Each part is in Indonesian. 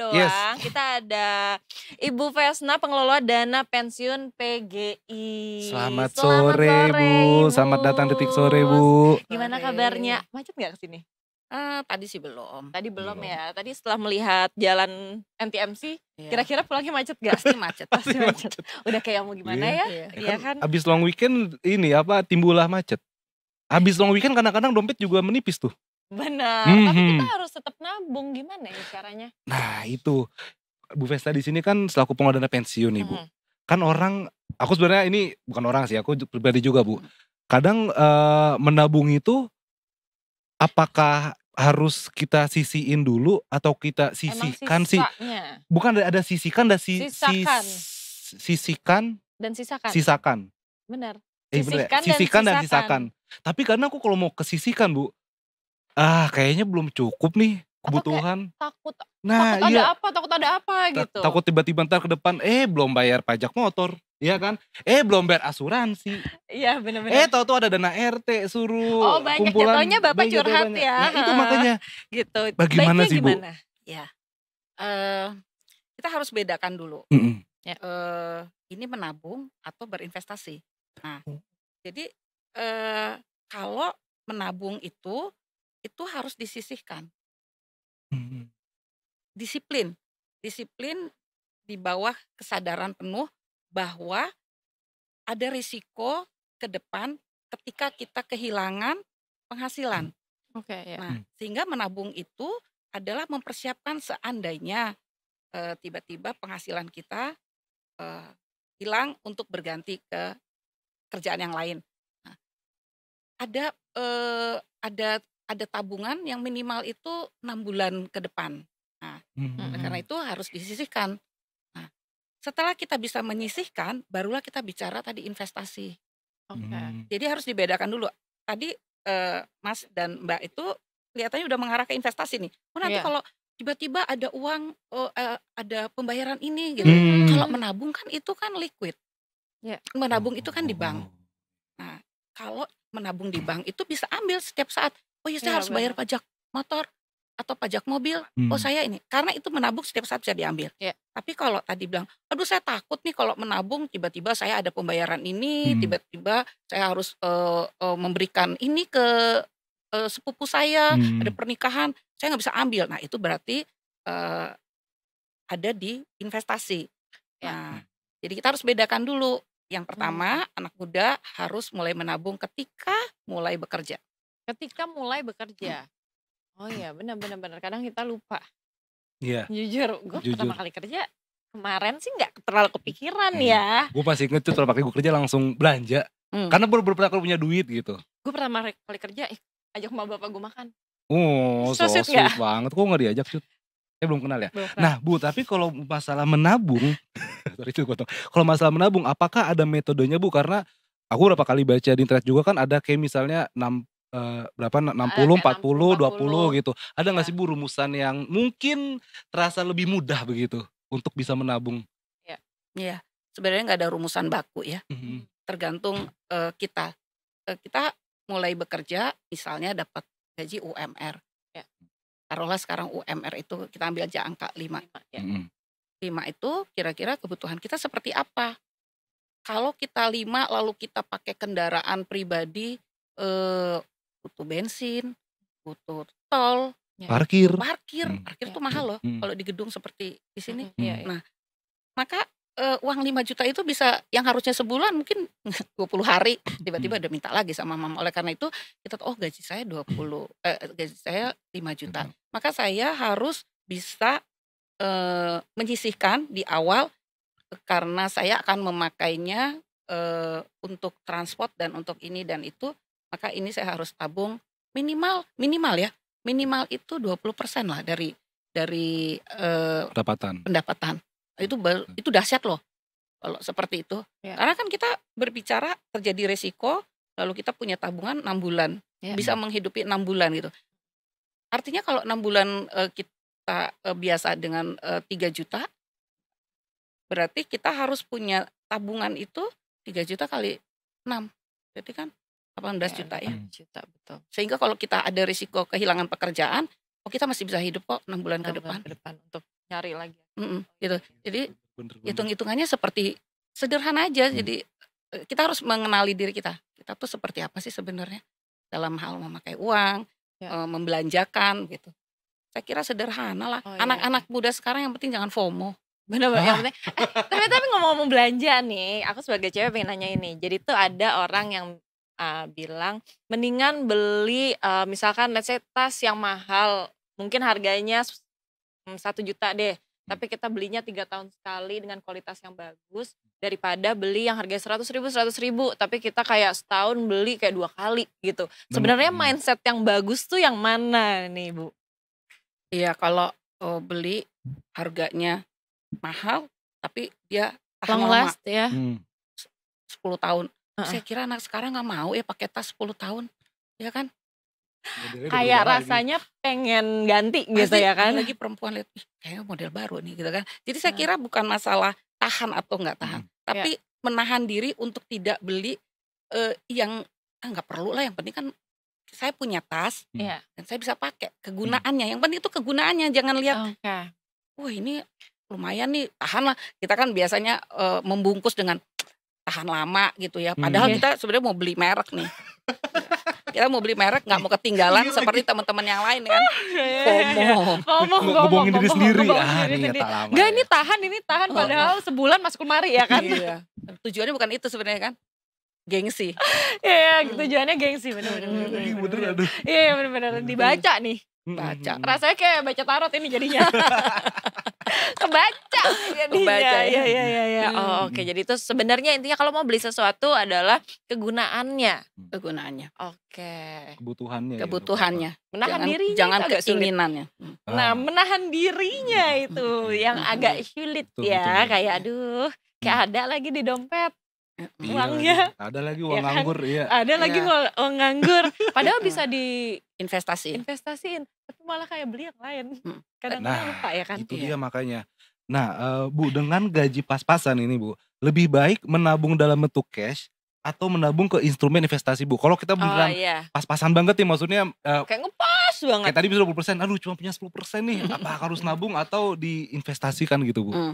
Yes. doang. Kita ada Ibu Vesna, pengelola dana pensiun PGI. Selamat sore, Bu. Selamat datang Detik Sore, Bu. Gimana Sore. kabarnya? Macet nggak kesini? Tadi sih belum. Tadi belum Belum. ya. Tadi setelah melihat jalan NTMC, Iya. kira-kira pulangnya macet gak? Pasti macet. Pasti macet. Udah kayak mau gimana Iya. ya? Iya. Iya kan? Abis long weekend ini apa timbulah macet. Abis long weekend kadang-kadang dompet juga menipis tuh. Benar. Tapi kita Mhm. harus tetap nabung. Gimana ya caranya? Nah itu Bu Vesta di sini kan selaku pengelola dana pensiun nih Bu. Mhm. Kan orang, aku sebenarnya ini bukan orang sih, aku pribadi juga Bu. Kadang menabung itu apakah harus kita sisihin dulu atau kita sisihkan sih? sisanya. Bukan ada sisihkan dan Sisakan. sisihkan, Dan sisakan. sisakan. Benar. Bener ya? Sisihkan dan Sisihkan dan sisakan. sisakan. Tapi karena aku kalau mau kesisihkan Bu, kayaknya belum cukup nih kebutuhan. Takut Nah takut iya, ada apa gitu. takut tiba-tiba ntar ke depan, belum bayar pajak motor, iya kan? Belum bayar asuransi. Iya benar-benar. Tahu-tahu ada dana RT suruh Oh banyak kumpulan. jatuhnya Bapak banyak curhat banyak. ya. Nah itu makanya. Gitu. Bagaimana Baiknya sih, Bu? gimana? Ya. Kita harus bedakan dulu. Mm-mm. Ini menabung atau berinvestasi. Nah, jadi kalau menabung itu harus disisihkan. Mm-mm. Disiplin di bawah kesadaran penuh bahwa ada risiko ke depan ketika kita kehilangan penghasilan. Oke ya. Nah, sehingga menabung itu adalah mempersiapkan seandainya tiba-tiba penghasilan kita hilang untuk berganti ke kerjaan yang lain. Nah, ada tabungan yang minimal itu 6 bulan ke depan. Nah, karena itu harus disisihkan. Nah, setelah kita bisa menyisihkan, barulah kita bicara tadi investasi. Oke. Jadi harus dibedakan dulu. Tadi Mas dan Mbak itu kelihatannya udah mengarah ke investasi nih. Nanti Iya. kalau tiba-tiba ada uang, ada pembayaran ini gitu. Kalau menabung kan itu kan liquid. Iya. Menabung itu kan di bank. Nah, kalau menabung di bank itu bisa ambil setiap saat. Oh ya saya Iya, harus bayar benar. pajak motor atau pajak mobil. Oh saya ini. Karena itu menabung setiap saat bisa diambil. Iya. Tapi kalau tadi bilang, aduh saya takut nih kalau menabung tiba-tiba saya ada pembayaran ini, tiba-tiba saya harus memberikan ini ke sepupu saya, ada pernikahan, saya nggak bisa ambil. Nah itu berarti ada di investasi. Nah, jadi kita harus bedakan dulu. Yang pertama, anak muda harus mulai menabung ketika mulai bekerja. Ketika mulai bekerja. Oh iya benar. Kadang kita lupa. Iya. Jujur, gue Jujur. pertama kali kerja kemarin sih nggak terlalu kepikiran ya. Gue masih inget tuh kalau pakai gue kerja langsung belanja. Karena baru pernah punya duit gitu. Gue pertama kali kerja, ajak sama bapak gue makan. Oh, So so sweet sweet nggak? banget. Kok gak diajak Cut? Belum kenal ya? Belum kenal. Nah Bu, tapi kalau masalah menabung sorry itu gue kalau masalah menabung, apakah ada metodenya Bu? Karena aku berapa kali baca di internet juga kan ada kayak misalnya 60, 40, 20 gitu. Ada gak sih Bu rumusan yang mungkin terasa lebih mudah begitu untuk bisa menabung? Iya, sebenarnya nggak ada rumusan baku ya. Tergantung kita. Kita mulai bekerja misalnya dapat gaji UMR. Ya. Taruhlah sekarang UMR itu kita ambil aja angka 5. 5 itu kira-kira kebutuhan kita seperti apa? Kalau kita 5 lalu kita pakai kendaraan pribadi, butuh bensin, butuh tol, Parkir. parkir itu mahal loh kalau di gedung seperti di sini. Nah, maka uang 5 juta itu bisa yang harusnya sebulan mungkin 20 hari tiba-tiba udah minta lagi sama mama. Oleh karena itu kita gaji saya 5 juta. Maka saya harus bisa menyisihkan di awal karena saya akan memakainya untuk transport dan untuk ini dan itu. Maka ini saya harus tabung minimal ya. Minimal itu 20% lah dari pendapatan. Itu dahsyat loh kalau seperti itu. Karena kan kita berbicara terjadi resiko, lalu kita punya tabungan 6 bulan, bisa menghidupi 6 bulan gitu. Artinya kalau 6 bulan kita biasa dengan 3 juta, berarti kita harus punya tabungan itu 3 juta kali 6, berarti kan 18 juta ya. Juta, betul. Sehingga kalau kita ada risiko kehilangan pekerjaan, kita masih bisa hidup kok 6 bulan ke depan. Untuk nyari lagi. Gitu. Jadi Bener. hitung-hitungannya seperti sederhana aja. Jadi kita harus mengenali diri kita. Kita tuh seperti apa sih sebenarnya dalam hal memakai uang, membelanjakan gitu. Saya kira sederhana lah. Anak-anak muda sekarang yang penting jangan FOMO. Benar-benar yang penting. Tapi ngomong-ngomong belanja nih, aku sebagai cewek pengen nanya ini. Jadi tuh ada orang yang bilang mendingan beli misalkan let's say tas yang mahal, mungkin harganya 1 juta deh. Tapi kita belinya 3 tahun sekali dengan kualitas yang bagus daripada beli yang harganya 100 ribu, tapi kita kayak setahun beli kayak 2 kali gitu. Sebenarnya mindset yang bagus tuh yang mana nih Bu? Iya, kalau beli harganya mahal tapi dia tahan Long lama last ya. 10 tahun. Saya kira anak sekarang nggak mau ya pakai tas 10 tahun, ya kan? Kayak rasanya pengen ganti gitu ya kan? Lagi perempuan lihat, kayaknya model baru nih gitu kan. Jadi saya kira bukan masalah tahan atau nggak tahan, tapi menahan diri untuk tidak beli yang nggak perlu lah. Yang penting kan saya punya tas dan saya bisa pakai kegunaannya. Yang penting itu kegunaannya, jangan lihat, wah ini lumayan nih, tahan lah. Kita kan biasanya membungkus dengan tahan lama gitu ya. Padahal kita sebenarnya mau beli merek nih. Kita mau beli merek nggak mau ketinggalan seperti teman-teman yang lain kan. FOMO. Ngomongin diri sendiri. Enggak, ini tahan padahal sebulan masuk lemari ya kan. Iya. Tujuannya bukan itu sebenarnya kan. Gengsi. Iya, tujuannya gengsi bener-bener. Iya, bener-bener dibaca nih. Baca. Rasanya kayak baca tarot ini jadinya. Kebaca jadinya. Iya. Oh, oke. Jadi itu sebenarnya intinya kalau mau beli sesuatu adalah kegunaannya. Oke. Kebutuhannya. Menahan dirinya. Jangan keinginannya. Nah, menahan dirinya itu yang agak sulit ya. Kayak aduh, kayak ada lagi di dompet. Uangnya ada lagi uang nganggur, ada lagi uang nganggur, padahal bisa diinvestasiin, tapi malah kayak beli yang lain. Kadang-kadang lupa ya kan. Itu dia makanya. Nah, Bu, dengan gaji pas-pasan ini Bu, lebih baik menabung dalam bentuk cash atau menabung ke instrumen investasi Bu? Kalau kita beneran pas-pasan banget nih, maksudnya kayak ngepas banget. Kayak tadi bisa 20%, aduh cuma punya 10% nih, apa harus nabung atau diinvestasikan gitu Bu?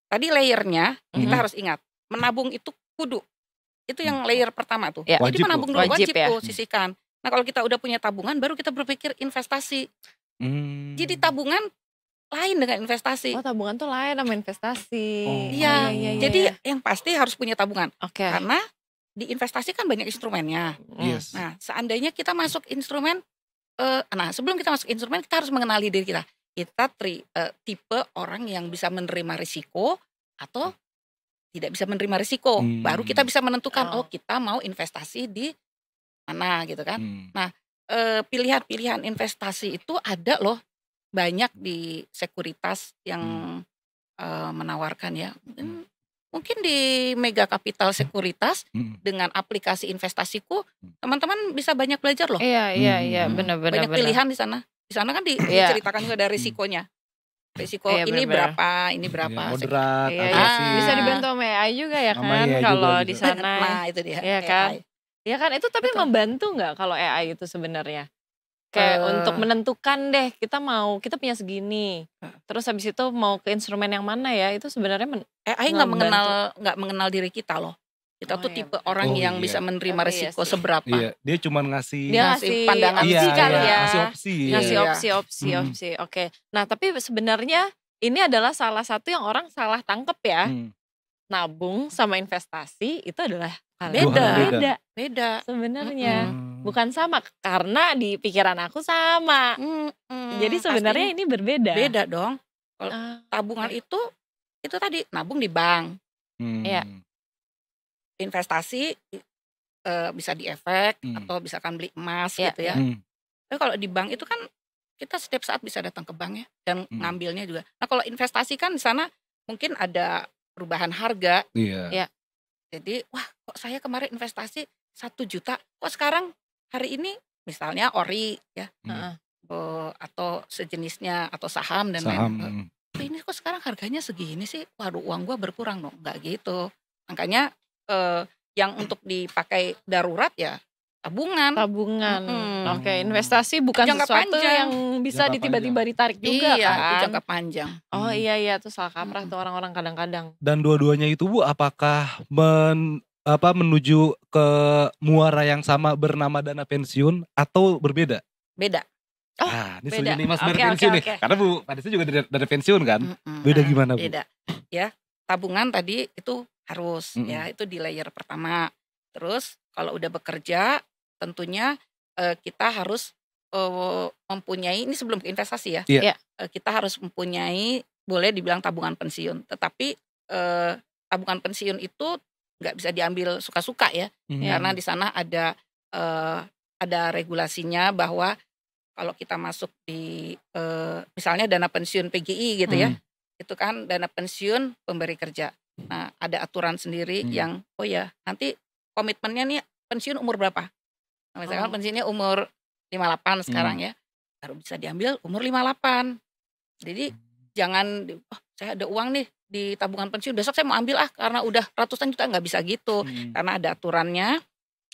Tadi layernya kita harus ingat. Menabung itu kudu. Itu yang layer pertama tuh. Jadi menabung dulu, wajib tuh sisihkan. Nah kalau kita udah punya tabungan baru kita berpikir investasi. Jadi tabungan lain dengan investasi. Oh, tabungan tuh lain sama investasi. Iya. Jadi yang pasti harus punya tabungan. Karena di investasi kan banyak instrumennya. Nah seandainya kita masuk instrumen, sebelum kita masuk instrumen kita harus mengenali diri kita. Kita tipe orang yang bisa menerima risiko atau tidak bisa menerima risiko. Baru kita bisa menentukan, kita mau investasi di mana gitu kan. Nah pilihan-pilihan investasi itu ada loh, banyak di sekuritas yang menawarkan ya. Mungkin di Mega Capital Sekuritas dengan aplikasi investasiku, teman-teman bisa banyak belajar loh. Iya, benar-benar. Banyak pilihan di sana. Di sana kan diceritakan juga ada risikonya. Risiko ini berapa, ini berapa. Moderat, bisa dibantu sama AI juga ya kan kalau di sana. Nah itu dia. Iya kan. Iya kan, itu tapi membantu nggak kalau AI itu sebenarnya? Kayak untuk menentukan deh kita punya segini. Terus habis itu mau ke instrumen yang mana ya? Itu sebenarnya AI nggak mengenal diri kita loh. Kita tuh tipe orang yang bisa menerima risiko seberapa. Iya, dia cuma ngasih pandangan opsi kali ya. Ngasih opsi. Oke. Nah, tapi sebenarnya ini adalah salah satu yang orang salah tangkep ya. Nabung sama investasi itu adalah beda sebenarnya. Bukan sama, karena di pikiran aku sama. Jadi sebenarnya ini berbeda. Beda dong. Kalau tabungan itu tadi nabung di bank. Iya. Investasi bisa di efek atau misalkan beli emas gitu ya. Tapi kalau di bank itu kan kita setiap saat bisa datang ke bank ya dan ngambilnya juga. Nah kalau investasi kan di sana mungkin ada perubahan harga. Iya. Jadi wah kok saya kemarin investasi 1 juta, kok sekarang hari ini misalnya ori ya atau sejenisnya atau saham dan lain-lain. Ini kok sekarang harganya segini sih, waduh uang gua berkurang dong. Nggak gitu. Makanya yang untuk dipakai darurat ya tabungan. Tabungan. Mm-mm. Oke, investasi bukan Jangka sesuatu panjang. yang bisa Jangka tiba-tiba ditarik juga Iya, itu kan. jangka panjang. Oh iya tuh salah kaprah tuh orang-orang kadang-kadang. Dan dua-duanya itu Bu, apakah menuju ke muara yang sama bernama dana pensiun atau berbeda? Beda. Oh, Ini beda. setuju nih Mas Oke, dari pensiun oke, nih. oke. Karena Bu Vanessa juga dari pensiun kan. Mm-mm. Beda gimana Bu? Beda. Ya, tabungan tadi itu harus Mm-mm. ya, itu di layer pertama. Terus kalau udah bekerja tentunya kita harus mempunyai, ini sebelum ke investasi ya. Iya. Kita harus mempunyai, boleh dibilang tabungan pensiun. Tetapi tabungan pensiun itu nggak bisa diambil suka-suka ya. Karena di sana ada regulasinya bahwa kalau kita masuk di misalnya dana pensiun PGI gitu ya, itu kan dana pensiun pemberi kerja. Nah, ada aturan sendiri yang nanti komitmennya nih pensiun umur berapa? Nah, misalkan pensiunnya umur 58 sekarang ya, baru bisa diambil umur 58. Jadi jangan saya ada uang nih di tabungan pensiun, besok saya mau ambil karena udah ratusan juta, nggak bisa gitu. Karena ada aturannya,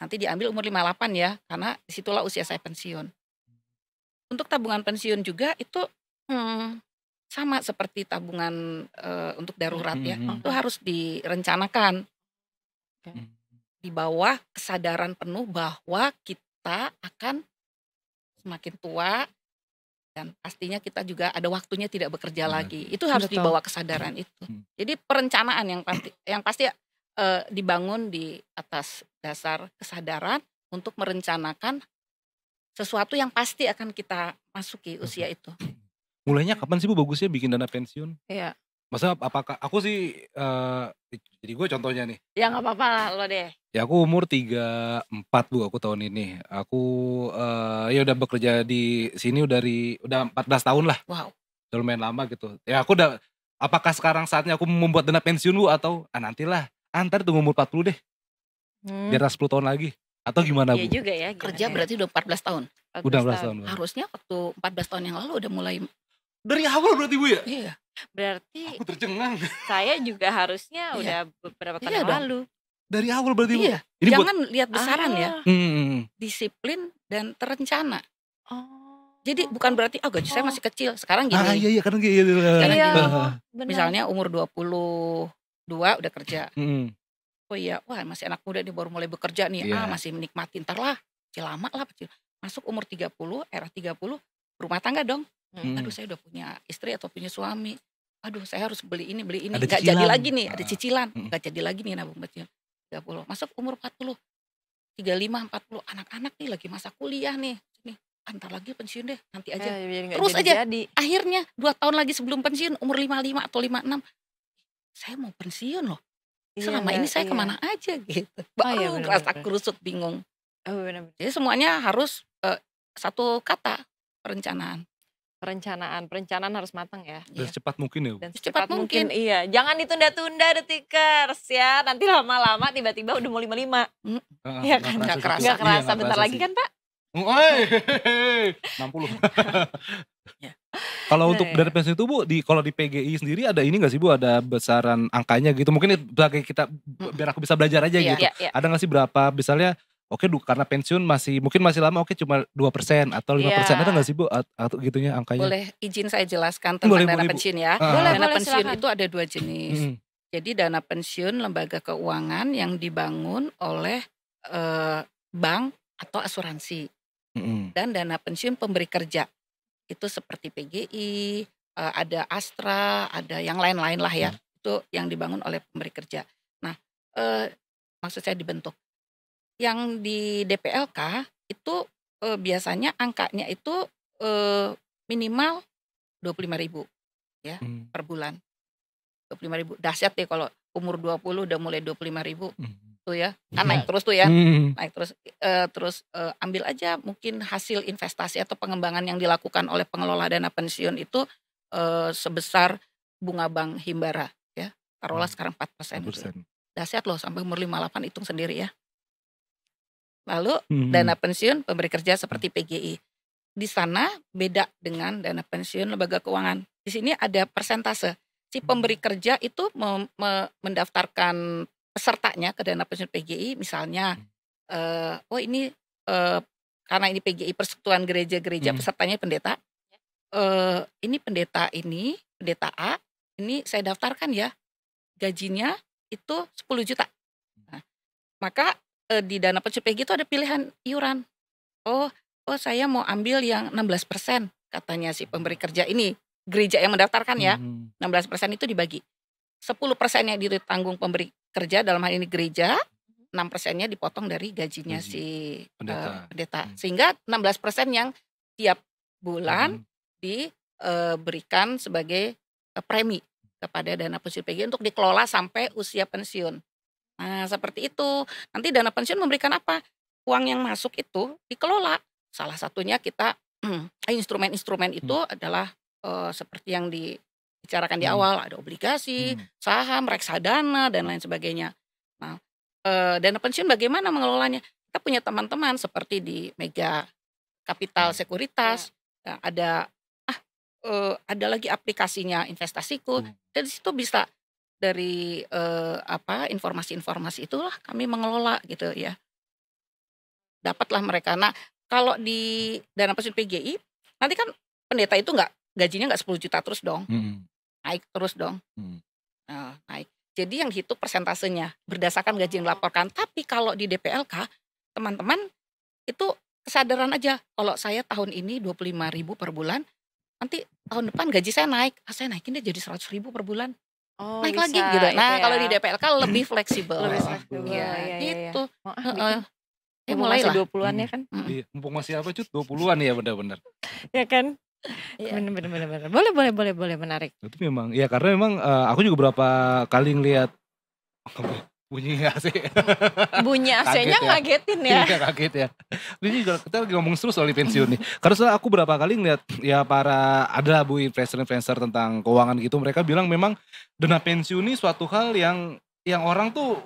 nanti diambil umur 58 ya, karena disitulah usia saya pensiun. Untuk tabungan pensiun juga itu sama seperti tabungan untuk darurat ya, itu harus direncanakan di bawah kesadaran penuh bahwa kita akan semakin tua dan pastinya kita juga ada waktunya tidak bekerja lagi. Itu harus dibawa kesadaran itu. Jadi perencanaan yang pasti dibangun di atas dasar kesadaran untuk merencanakan sesuatu yang pasti akan kita masuki usia itu. Mulainya kapan sih Bu bagusnya bikin dana pensiun? Iya. Maksudnya apakah aku sih jadi gue contohnya nih. Ya nggak apa-apa lah lo deh. Ya aku umur 34 Bu, aku tahun ini. Aku ya udah bekerja di sini udah 14 tahun lah. Wow. Udah lumayan lama gitu. Ya aku udah, apakah sekarang saatnya aku membuat dana pensiun Bu, atau nantilah, ntar tunggu umur 40 deh. Biar 10 tahun lagi. Atau gimana Bu? Iya juga ya. Kerja berarti udah 14 tahun. Udah 14 tahun. Harusnya waktu 14 tahun yang lalu udah mulai. Dari awal berarti Bu ya? Iya. Berarti Aku tercengang. saya juga harusnya udah beberapa tahun yang lalu. Dari awal berarti Bu? Iya. Ini jangan lihat besaran ya. Disiplin dan terencana. Jadi bukan berarti gaji saya masih kecil. Sekarang gini. Iya karena gitu. Misalnya umur 22 udah kerja. Oh iya, wah masih anak muda nih baru mulai bekerja nih. Masih menikmati, ntar lah, lama lah. Masuk umur 30, era 30, rumah tangga dong. Aduh saya udah punya istri atau punya suami. Aduh saya harus beli ini. Gak jadi lagi nih, ada cicilan. Gak jadi lagi nih nabung pensiun. 30, masuk umur 40, 35, 40, anak-anak nih lagi masa kuliah nih. Antar lagi pensiun deh, nanti aja. Terus aja, akhirnya 2 tahun lagi sebelum pensiun, umur 55 atau 56, saya mau pensiun loh. Selama ini saya kemana aja gitu. Baru rasa kerusuk bingung. Jadi semuanya harus satu kata, perencanaan. Perencanaan harus matang ya. Dan secepat mungkin ya. Dan secepat mungkin iya. Jangan ditunda-tunda detikers ya. Nanti lama-lama tiba-tiba udah mau 55. Iya kan? Gak kerasa. Bentar lagi kan Pak? 60. Kalau untuk dana pensiun itu Bu, kalau di PGI sendiri ada ini gak sih Bu, ada besaran angkanya gitu? Mungkin sebagai kita, biar aku bisa belajar aja gitu. Ada gak sih berapa, misalnya karena pensiun mungkin masih lama, cuma 2% atau 5%, ada gak sih Bu atau gitunya angkanya? Boleh izin saya jelaskan tentang dana pensiun ya. Dana pensiun itu ada 2 jenis. Jadi dana pensiun lembaga keuangan yang dibangun oleh bank atau asuransi. Dan dana pensiun pemberi kerja. Itu seperti PGI, ada Astra, ada yang lain-lain lah ya. Itu yang dibangun oleh pemberi kerja. Nah, maksud saya dibentuk. Yang di DPLK itu biasanya angkanya itu minimal 25.000 ya per bulan. 25.000. Dahsyat deh kalau umur 20 udah mulai 25.000 tuh ya. Kan naik terus tuh ya. Naik terus ambil aja mungkin hasil investasi atau pengembangan yang dilakukan oleh pengelola dana pensiun itu sebesar bunga bank Himbara ya. Taruhlah sekarang 4%. Dahsyat loh, sampai umur 58 hitung sendiri ya. Lalu dana pensiun pemberi kerja seperti PGI. Di sana beda dengan dana pensiun lembaga keuangan. Di sini ada persentase. Si pemberi kerja itu mendaftarkan pesertanya ke dana pensiun PGI, misalnya ini karena ini PGI Persekutuan Gereja-Gereja, pesertanya pendeta. Ini pendeta A, ini saya daftarkan ya, gajinya itu 10 juta. Nah, maka di dana pensiun PGI itu ada pilihan iuran. Oh saya mau ambil yang 16%, katanya si pemberi kerja ini, gereja yang mendaftarkan ya. 16% itu dibagi. 10% yang ditanggung pemberi kerja, dalam hal ini gereja, 6%-nya dipotong dari gajinya si pendeta. Sehingga 16% yang tiap bulan diberikan sebagai premi kepada dana pensiun PGI untuk dikelola sampai usia pensiun. Nah, seperti itu. Nanti dana pensiun memberikan apa? Uang yang masuk itu dikelola. Salah satunya kita instrumen-instrumen itu adalah seperti yang dibicarakan di awal, ada obligasi, saham, reksadana dan lain sebagainya. Nah, dana pensiun bagaimana mengelolanya? Kita punya teman-teman seperti di Mega Capital Sekuritas, ada lagi aplikasinya Investasiku, dan di situ bisa dari informasi-informasi itulah kami mengelola gitu ya. Dapatlah mereka. Nah, kalau di dana pensiun PGI nanti kan pendeta itu gajinya nggak 10 juta terus dong, naik terus dong. Naik. Jadi yang dihitung persentasenya berdasarkan gaji yang dilaporkan. Tapi kalau di DPLK teman-teman itu kesadaran aja, kalau saya tahun ini 25.000 per bulan, nanti tahun depan gaji saya naik, saya naikin deh jadi 100.000 per bulan. Naik bisa, lagi gitu. Nah, ya. kalau di DPLK lebih fleksibel. Ya, gitu. Mulai lah 20-an ya kan. Iya, mumpung masih apa Cut? 20-an ya benar-benar. Ya kan? Bener. Boleh menarik. Itu memang, ya karena memang aku juga berapa kali ngelihat bunyi AC. Bunyi AC-nya ngagetin ya. Iya kaget ya. Ini juga kita lagi ngomong terus soal pensiun nih. Karena setelah aku berapa kali ngeliat ya ada Bu influencer tentang keuangan gitu, mereka bilang memang dana pensiun ini suatu hal yang orang tuh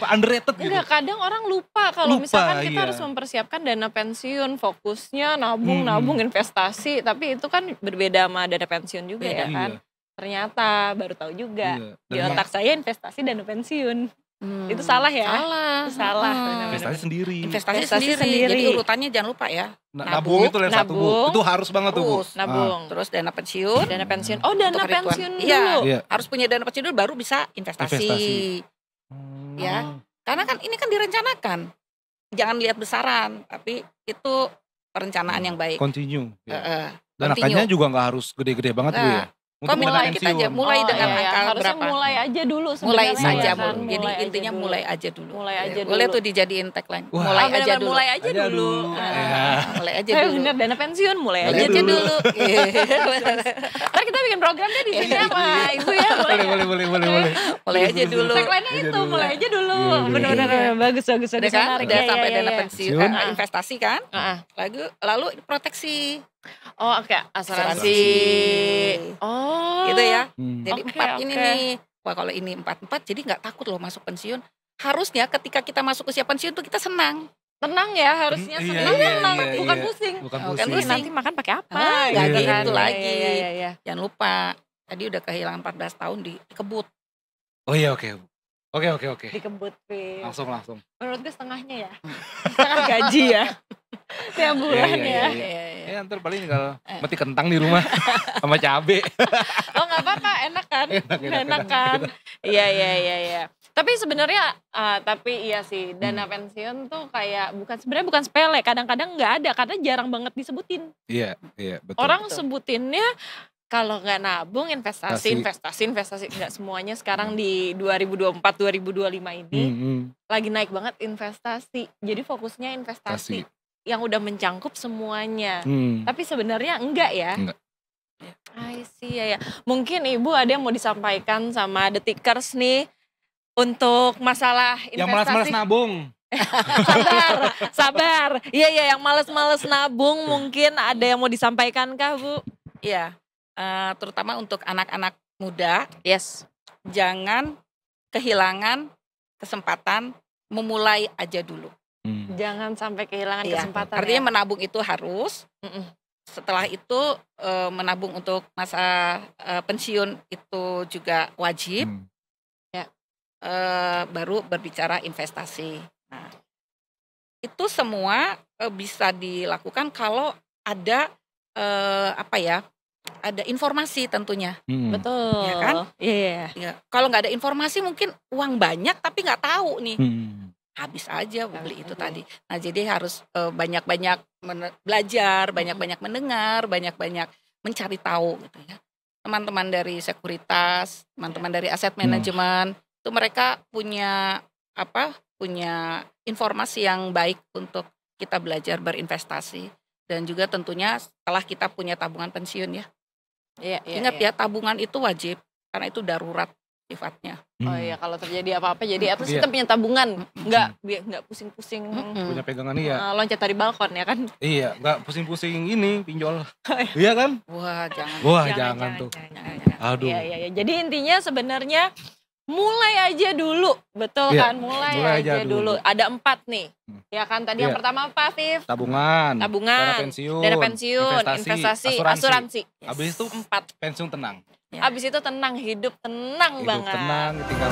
underrated gitu. Enggak, kadang orang lupa kalau misalkan kita harus mempersiapkan dana pensiun, fokusnya nabung investasi, tapi itu kan berbeda sama dana pensiun juga ya kan. Ternyata baru tahu juga di otak saya investasi dana pensiun. Itu salah ya? Salah. Investasi sendiri. Jadi urutannya jangan lupa ya. Nabung itu yang satu Bu. Itu harus banget tuh Bu. Nabung. Terus dana pensiun. Oh, dana pensiun dulu. Iya, harus punya dana pensiun dulu baru bisa investasi. Ya, karena kan ini kan direncanakan. Jangan lihat besaran, tapi itu perencanaan yang baik. Continue. Dan angkanya juga nggak harus gede-gede banget Bu ya. Mulai kita aja, mulai dengan angka harusnya berapa? Mulai aja dulu mulai sebenarnya. saja kan? Jadi intinya mulai aja dulu. Mulai aja dulu. Boleh tuh dijadiin tagline. Wah, mulai aja dulu. Mulai aja dulu. Mulai aja dulu. Bener, dana pensiun mulai aja dulu. Ntar kita bikin programnya di sini sama Ibu ya. Boleh. Mulai aja dulu. Tagline-nya itu, mulai aja dulu. Bener-bener bagus. Udah kan? Udah sampai dana pensiun, investasi kan? Lalu proteksi. Oh, oke, asuransi. Oh. Gitu ya. Jadi 4 ini nih. Wah, kalau ini 4 jadi nggak takut loh masuk pensiun. Harusnya ketika kita masuk usia pensiun tuh kita senang. Tenang ya, harusnya senang, bukan pusing. Bukan pusing. Nanti makan pakai apa? Nggak gitu lagi. Iya. Jangan lupa, tadi udah kehilangan 14 tahun dikebut. Oh iya, oke. Dikebut, Pi. Langsung. Menurut gue setengahnya ya. Setengah gaji ya. Tiap bulan ya. Ya ntar paling tinggal meti kentang di rumah sama cabe. Oh nggak apa-apa, enak kan? Iya. Tapi sebenarnya, iya sih, dana pensiun tuh kayak bukan sepele. Kadang-kadang nggak ada karena jarang banget disebutin. Iya betul. Orang sebutinnya kalau nggak nabung investasi nggak semuanya sekarang di 2024-2025 ini lagi naik banget investasi. Jadi fokusnya investasi yang udah mencangkup semuanya. Tapi sebenarnya enggak ya. Enggak. I see ya. Mungkin Ibu ada yang mau disampaikan sama Detikers nih untuk masalah investasi. Yang malas-malas nabung. Sabar. Iya yang malas-malas nabung mungkin ada yang mau disampaikan kah Bu? Iya. Terutama untuk anak-anak muda, jangan kehilangan kesempatan memulai aja dulu. Jangan sampai kehilangan kesempatan. Artinya menabung itu harus. Setelah itu menabung untuk masa pensiun itu juga wajib. Baru berbicara investasi. Nah, Itu semua bisa dilakukan kalau ada ada informasi tentunya, Betul. ya kan? Iya. Ya, kalau nggak ada informasi mungkin uang banyak tapi nggak tahu nih, habis aja beli itu tadi. Nah jadi harus banyak-banyak belajar, banyak-banyak mendengar, banyak-banyak mencari tahu gitu ya. Teman-teman dari sekuritas, teman-teman dari aset manajemen, itu mereka punya punya informasi yang baik untuk kita belajar berinvestasi. Dan juga tentunya setelah kita punya tabungan pensiun ya. Ingat ya, tabungan itu wajib karena itu darurat sifatnya. Oh iya, kalau terjadi apa-apa jadi at least kita punya tabungan, nggak pusing-pusing punya pegangan iya. loncat dari balkon ya kan. Iya, nggak pusing-pusing ini pinjol. Iya kan? Wah, jangan. Wah, jangan tuh. Aduh. Iya. Jadi intinya sebenarnya mulai aja dulu, betul kan? Mulai aja dulu. Ada 4 nih, ya kan? Tadi yang pertama apa, Viv? Tabungan, dana pensiun, investasi, asuransi. Habis itu 4. pensiun tenang. Habis itu tenang, hidup tenang banget. Hidup tenang, tinggal